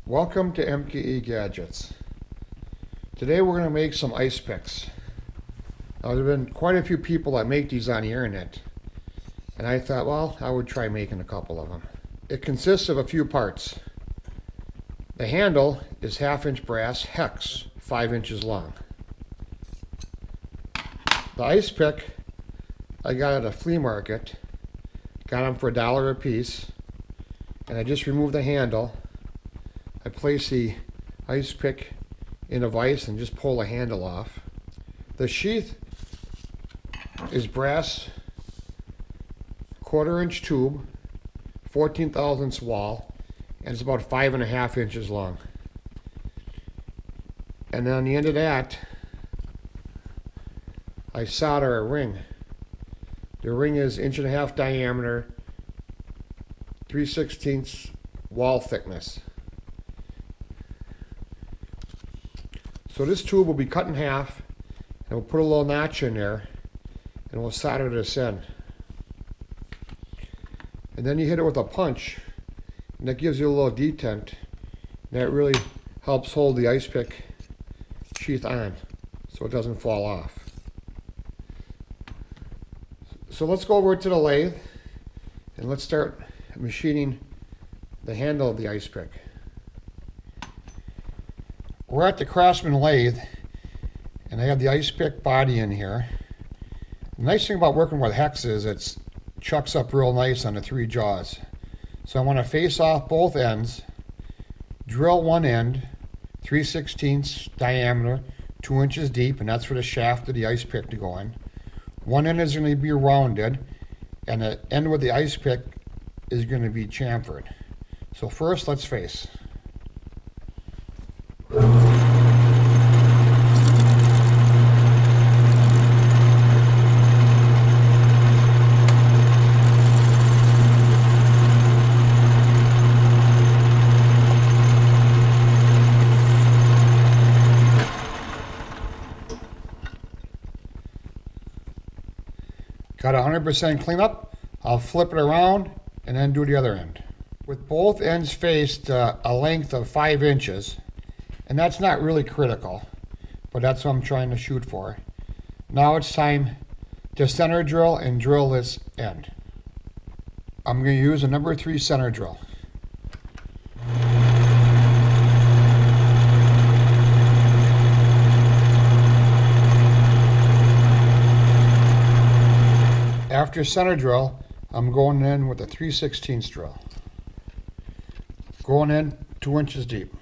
Welcome to MKE Gadgets. Today we're going to make some ice picks. Now, there have been quite a few people that make these on the internet, and I thought, well, I would try making a couple of them. It consists of a few parts. The handle is 1/2-inch brass hex, 5 inches long. The ice pick I got at a flea market, got them for $1 a piece, and I just removed the handle. I place the ice pick in a vise and just pull the handle off. The sheath is brass 1/4-inch tube, 14 thousandths wall, and it's about 5.5 inches long. And on the end of that, I solder a ring. The ring is 1.5 inch diameter, 3/16 wall thickness. So this tube will be cut in half, and we'll put a little notch in there, and we'll solder this in. And then you hit it with a punch, and that gives you a little detent. That really helps hold the ice pick sheath on, so it doesn't fall off. So let's go over to the lathe, and let's start machining the handle of the ice pick. We're at the Craftsman lathe, and I have the ice pick body in here. The nice thing about working with hex is it chucks up real nice on the 3 jaws. So I want to face off both ends, drill one end, 3/16 diameter, 2 inches deep, and that's for the shaft of the ice pick to go in. One end is going to be rounded, and the end with the ice pick is going to be chamfered. So first, let's face. Got 100% cleanup. I'll flip it around and then do the other end. With both ends faced a length of 5 inches, and that's not really critical, but that's what I'm trying to shoot for. Now it's time to center drill and drill this end. I'm going to use a number 3 center drill. After center drill, I'm going in with a 3/16 drill. Going in 2 inches deep.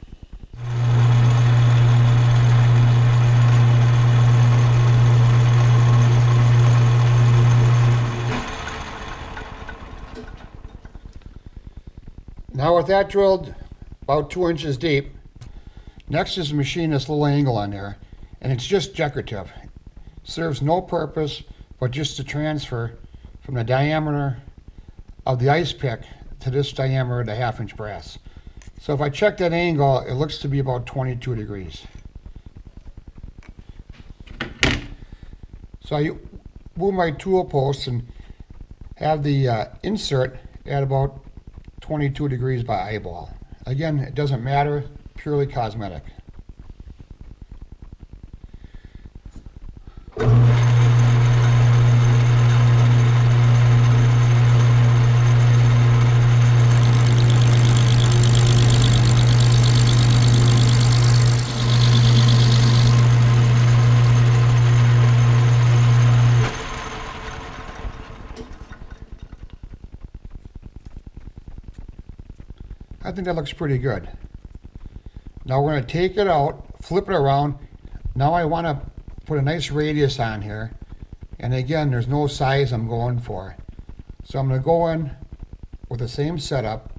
Now with that drilled about 2 inches deep, next is to machine this little angle on there, and it's just decorative. Serves no purpose but just to transfer from the diameter of the ice pick to this diameter of the 1/2-inch brass. So if I check that angle, it looks to be about 22 degrees. So I move my tool post and have the insert at about 22 degrees by eyeball. Again, it doesn't matter, purely cosmetic. I think that looks pretty good. Now we're going to take it out, flip it around. Now I want to put a nice radius on here. And again, there's no size I'm going for. So I'm going to go in with the same setup,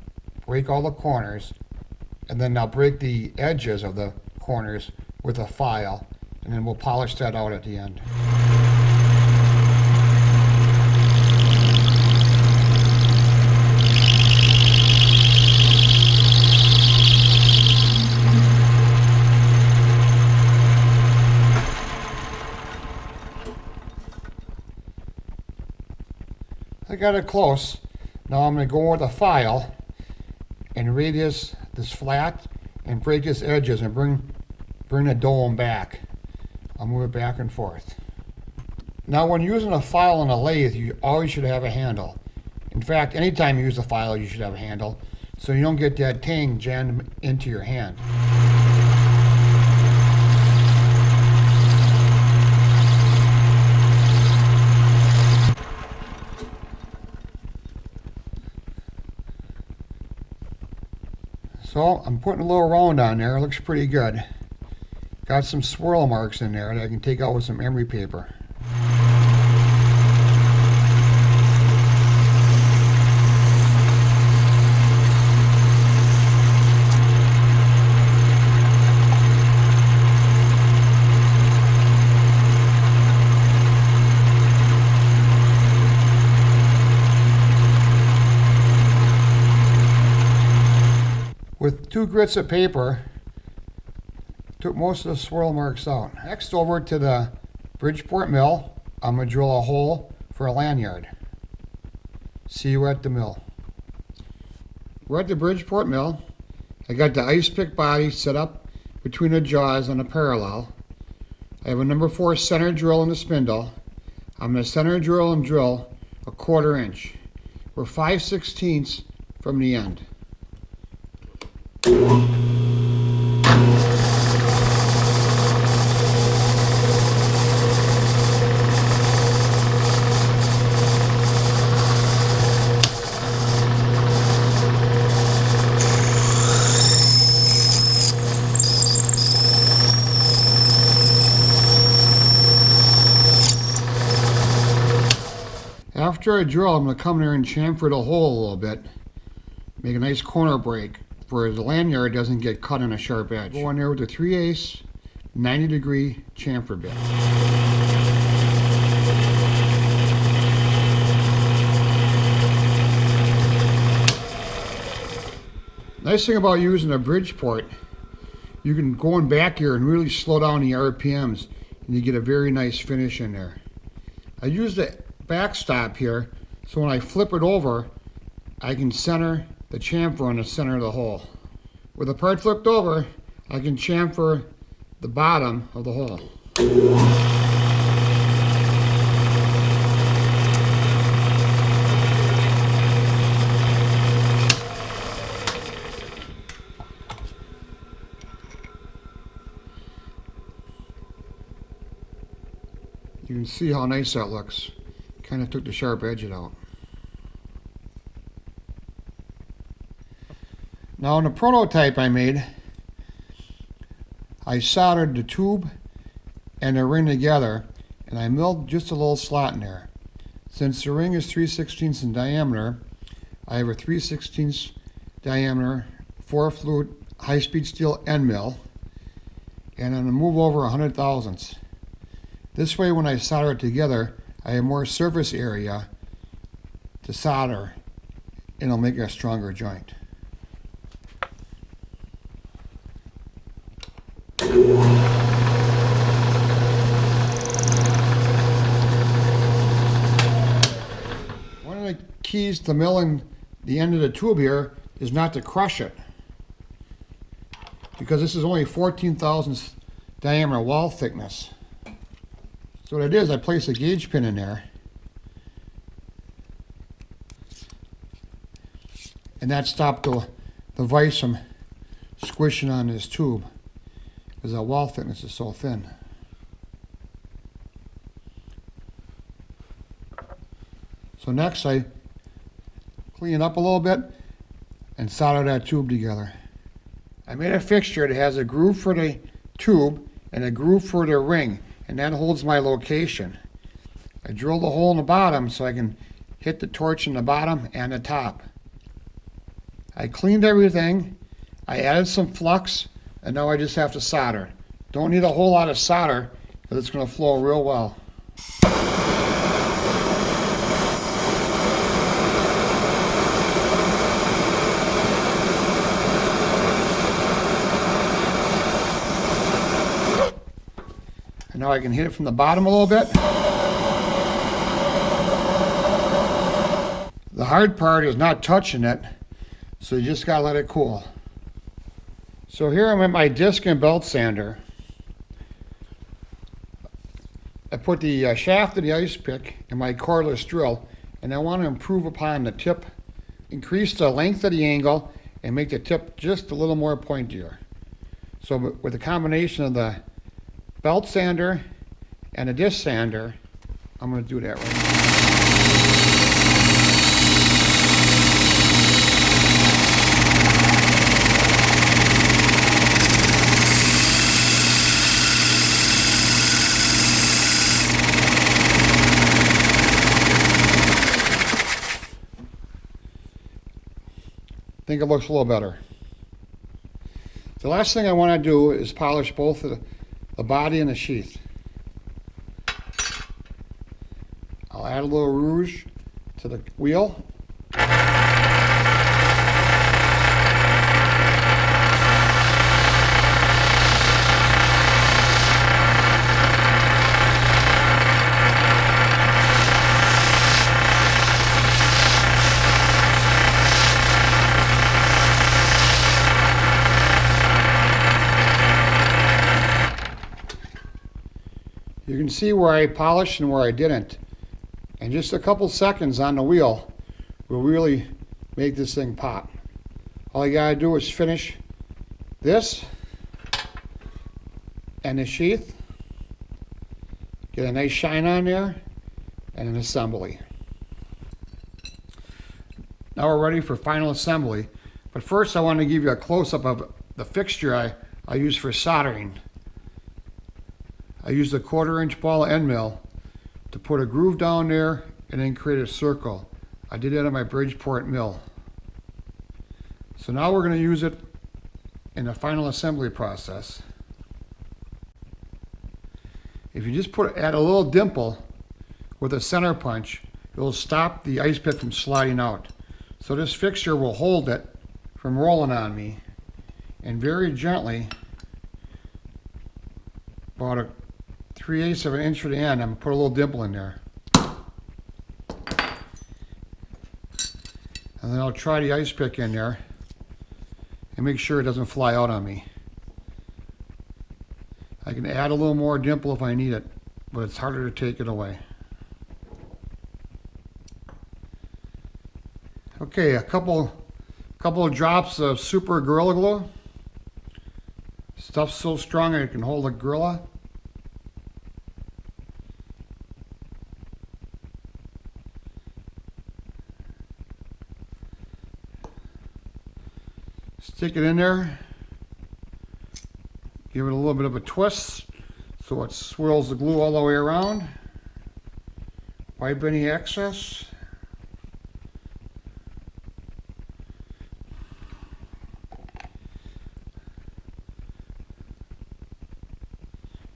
break all the corners, and then I'll break the edges of the corners with a file, and then we'll polish that out at the end. I got it close. Now I'm going to go with a file and radius this flat and break its edges and bring the dome back. I'll move it back and forth. Now when using a file on a lathe, you always should have a handle. In fact, anytime you use a file, you should have a handle so you don't get that tang jammed into your hand. So I'm putting a little round on there. It looks pretty good. Got some swirl marks in there that I can take out with some emery paper. With 2 grits of paper, took most of the swirl marks out. Next, over to the Bridgeport mill, I'm going to drill a hole for a lanyard. See you at the mill. We're at the Bridgeport mill. I got the ice pick body set up between the jaws on a parallel. I have a number 4 center drill in the spindle. I'm going to center drill and drill a 1/4 inch. We're 5/16 from the end. After I drill, I'm going to come there and chamfer the hole a little bit. Make a nice corner break where the lanyard doesn't get cut on a sharp edge. Go in there with a 3/8 90-degree chamfer bit. Nice thing about using a Bridgeport, you can go in back here and really slow down the RPMs and you get a very nice finish in there. I use the backstop here so when I flip it over, I can center the chamfer on the center of the hole. With the part flipped over, I can chamfer the bottom of the hole. You can see how nice that looks. Kind of took the sharp edge out. Now in the prototype I made, I soldered the tube and the ring together and I milled just a little slot in there. Since the ring is 3/16 in diameter, I have a 3/16 diameter 4-flute high-speed steel end mill and I'm going to move over 100 thousandths. This way when I solder it together, I have more surface area to solder and it'll make a stronger joint. One of the keys to milling the end of the tube here is not to crush it, because this is only 14 thousandths diameter wall thickness. So what I did is I placed a gauge pin in there, and that stopped the vise from squishing on this tube because the wall thickness is so thin. So next I clean it up a little bit and solder that tube together. I made a fixture that has a groove for the tube and a groove for the ring, and that holds my location. I drilled a hole in the bottom so I can hit the torch in the bottom and the top. I cleaned everything, I added some flux, and now I just have to solder. Don't need a whole lot of solder because it's going to flow real well. And now I can hit it from the bottom a little bit. The hard part is not touching it, so you just gotta let it cool. So here I'm at my disc and belt sander. I put the shaft of the ice pick in my cordless drill, and I want to improve upon the tip, increase the length of the angle, and make the tip just a little more pointier. So with the combination of the belt sander and a disc sander, I'm going to do that right now. I think it looks a little better. The last thing I want to do is polish both the body and the sheath. I'll add a little rouge to the wheel. You can see where I polished and where I didn't. And just a couple seconds on the wheel will really make this thing pop. All you gotta do is finish this and the sheath, get a nice shine on there, and an assembly. Now we're ready for final assembly. But first I want to give you a close-up of the fixture I use for soldering. I used a 1/4-inch ball end mill to put a groove down there and then create a circle. I did that on my Bridgeport mill. So now we're going to use it in the final assembly process. If you just add a little dimple with a center punch, it will stop the ice pick from sliding out. So this fixture will hold it from rolling on me, and very gently, about a 3/8 of an inch for the end, I'm going to put a little dimple in there. And then I'll try the ice pick in there and make sure it doesn't fly out on me. I can add a little more dimple if I need it, but it's harder to take it away. Okay, a couple of drops of super Gorilla Glue. Stuff's so strong it can hold a gorilla. Stick it in there, give it a little bit of a twist so it swirls the glue all the way around. Wipe any excess.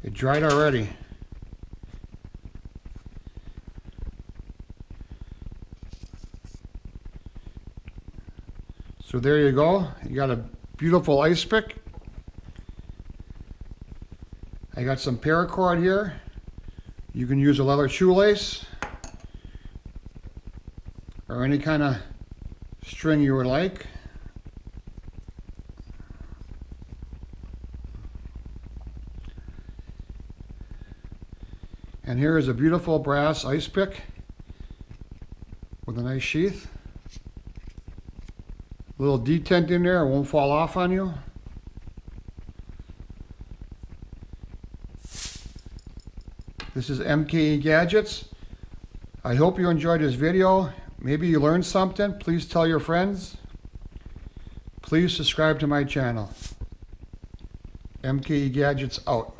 It dried already. So there you go. You got a beautiful ice pick. I got some paracord here. You can use a leather shoelace or any kind of string you would like. And here is a beautiful brass ice pick with a nice sheath. A little detent in there, it won't fall off on you. This is MKE Gadgets. I hope you enjoyed this video. Maybe you learned something. Please tell your friends. Please subscribe to my channel. MKE Gadgets out.